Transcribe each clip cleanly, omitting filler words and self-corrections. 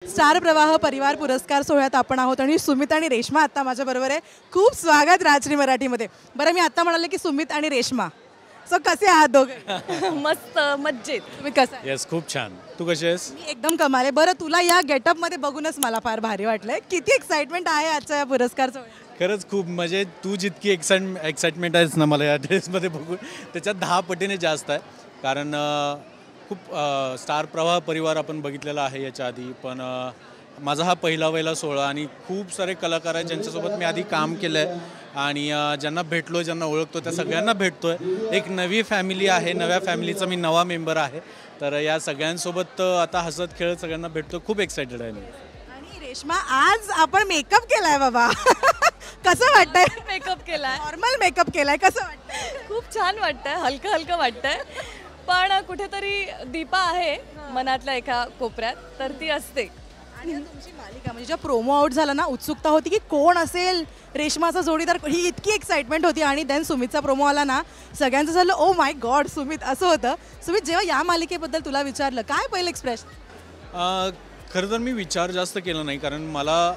Star प्रवाह परिवार पुरस्कार सोहळ्यात आपण आहोत आणि सुमित आणि रेश्मा आता माझ्या बरोबर आहे. खूप स्वागत राजश्री मराठीमध्ये. बरं, मी आता म्हणाले की सुमित आणि रेश्मा, सो कसे आहात दोघे? मस्त मज्जेत. तुम्ही कसं आहे? येस, खूप छान. तू कशी आहेस? मी एकदम कमाल आहे. बरं, तुला या गेटअपमध्ये बघूनच मला फार भारी वाटलंय. किती एक्साइटमेंट आहे आजच्या या पुरस्कार सोहळ्यात? खरंच खूप, म्हणजे तू जितकी एक्साइटमेंट आहेस ना मला या ड्रेसमध्ये बघून, त्याच्यात 10 पटीने जास्त आहे. कारण खूप स्टार प्रवाह परिवार आपण बघितलेला आहे याच्या आधी, पण माझा हा पहिला सोहळा आणि खूप सारे कलाकार आहेत ज्यांच्यासोबत मी आधी काम केलं आहे आणि ज्यांना भेटलो, ज्यांना ओळखतो त्या सगळ्यांना भेटतो आहे. एक नवी फॅमिली आहे, नव्या फॅमिलीचा मी नवा मेंबर आहे. तर या सगळ्यांसोबत आता हसत खेळत सगळ्यांना भेटतो. खूप एक्सायटेड आहे मी. आणि रेश्मा, आज आपण मेकअप केलाय बाबा. कसं वाटतंय? मेकअप केलाय, नॉर्मल मेकअप केलाय, कसं वाटतंय? खूप छान वाटतंय, हलकं हलकं वाटतंय. पण कुठेतरी दीपा आहे मनातल्या एका कोपऱ्यात, तर ती असते. आणि तुमची मालिका म्हणजे जेव्हा प्रोमो आउट झाला ना, उत्सुकता होती की कोण असेल रेश्माचा जोडीदार, ही इतकी एक्साइटमेंट होती. आणि देन सुमितचा प्रोमो आला ना, सगळ्यांचं झालं ओ माय गॉड सुमित, असं होतं. सुमित, जेव्हा या मालिकेबद्दल तुला विचारलं, काय पहिलं एक्सप्रेशन? खरं तर मी विचार जास्त केला नाही, कारण मला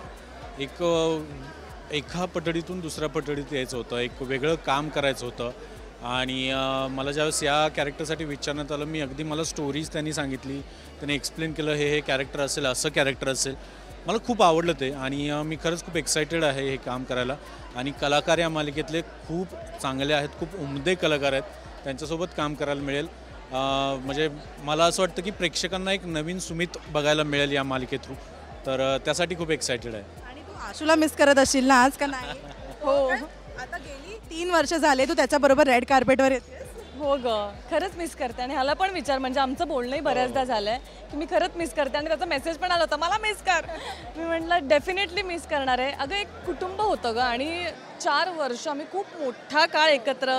एका पठडीतून दुसऱ्या पठडीत यायचं होतं, एक वेगळं काम करायचं होतं. आणि मला ज्यावेळेस या कॅरेक्टरसाठी विचारण्यात आलं, मी अगदी मला स्टोरीज त्यांनी सांगितली, त्यांनी एक्सप्लेन केलं हे कॅरेक्टर असेल, असं कॅरेक्टर असेल. मला खूप आवडलं ते आणि मी खरंच खूप एक्सायटेड आहे हे काम करायला. आणि कलाकार या मालिकेतले खूप चांगले आहेत, खूप उमदे कलाकार आहेत, त्यांच्यासोबत काम करायला मिळेल. म्हणजे मला असं वाटतं की प्रेक्षकांना एक नवीन सुमित बघायला मिळेल या मालिके थ्रू, तर त्यासाठी खूप एक्सायटेड आहे. आणि तू आशूला मिस करत असशील ना आज, का नाही? हो. आता गेली 3 वर्ष झाले तू त्याच्याबरोबर रेड कार्पेटवर येतेस. हो ग, खरंच मिस करते. आणि ह्याला पण विचार, म्हणजे आमचं बोलणंही बऱ्याचदा झालंय की मी खरंच मिस करते. आणि त्याचा मेसेज पण आला होता, मला मिस कर. मी म्हटलं डेफिनेटली मिस करणार आहे. अगं, एक कुटुंब होतं ग, आणि 4 वर्ष आम्ही खूप मोठा काळ एकत्र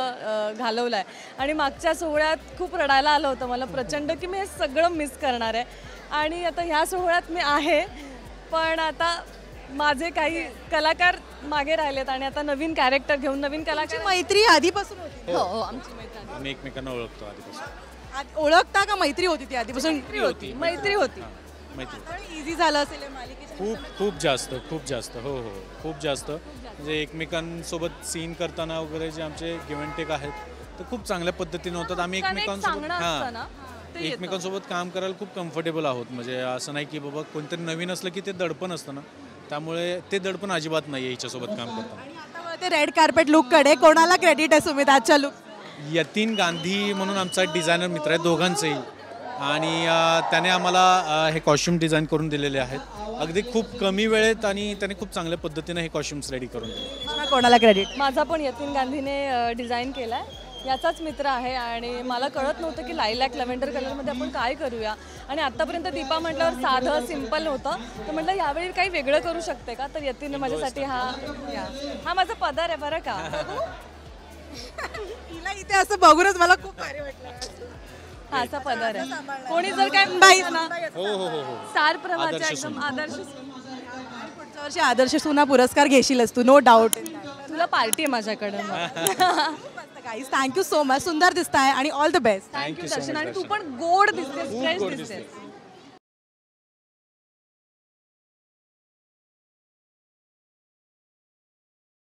घालवला आहे. आणि मागच्या सोहळ्यात खूप रडायला आलं होतं मला प्रचंड, की मी हे सगळं मिस करणार आहे. आणि आता ह्या सोहळ्यात मी आहे, पण आता माझे काही कलाकार मागे राहिलेत आणि आता नवीन कॅरेक्टर घेऊन नवीन कलाकार. मैत्री आधीपासून होती? हो हो, आमची मैत्री आम्ही एकमेकांना ओळखतो आधीपासून. ओळखता का मैत्री होती ती आधीपासून? मैत्री होती. मैत्री इझी झालं असेल या मालिकेच्या? खूप जास्त. हो, खूप जास्त. म्हणजे एकमेकांसोबत सीन करताना वगैरे जे आमचे गिव्ह अँड टेक आहेत ते खूप चांगल्या पद्धतीने होतात. आम्ही एकमेकांसोबत काम करायला खूप कम्फर्टेबल आहोत. म्हणजे असं नाही की बाबा कोणतरी नवीन असलं की ते दडपण असतं ना, त्यामुळे ते दडपण अजिबात नाही आहे हिच्यासोबत काम करताना. आणि आता ते रेड कार्पेट लुककडे कोणाला क्रेडिट आहे सुमित आजच्या लुक? यतीन गांधी म्हणून आमचा एक डिझायनर मित्र आहे, दोघांचंही. आणि त्याने आम्हाला हे कॉस्ट्युम डिझाईन करून दिलेले आहेत अगदी खूप कमी वेळेत, आणि त्याने खूप चांगल्या पद्धतीने हे कॉस्ट्युम्स रेडी करून दिले. कोणाला क्रेडिट? माझा पण यतीन गांधीने डिझाईन केला आहे. याचाच मित्र आहे. आणि मला कळत नव्हतं की लायलॅक लव्हेंडर कलरमध्ये आपण काय करूया. आणि आत्तापर्यंत दीपा म्हटल्यावर साधं सिम्पल होतं, तर म्हटलं यावेळी काही वेगळं करू शकते का. तर यतीन माझ्यासाठी हा माझा पदर आहे बरं का. तिला इथे असं बघूनच मला खूप भारी वाटलं. हा असा पदर आहे. कोणी जर काय ना, स्टार प्रवाहाच्या एकदम आदर्श. पुढच्या वर्षी आदर्श सुना पुरस्कार घेशीलच तू, नो डाऊट. तुला पार्टी आहे माझ्याकडं. Guys, thank you so much. सुंदर दिसताय आणि ऑल द बेस्ट. थँक्यू दर्शन. आणि तू पण गोड दिसतेस, फ्रेश दिसतेस.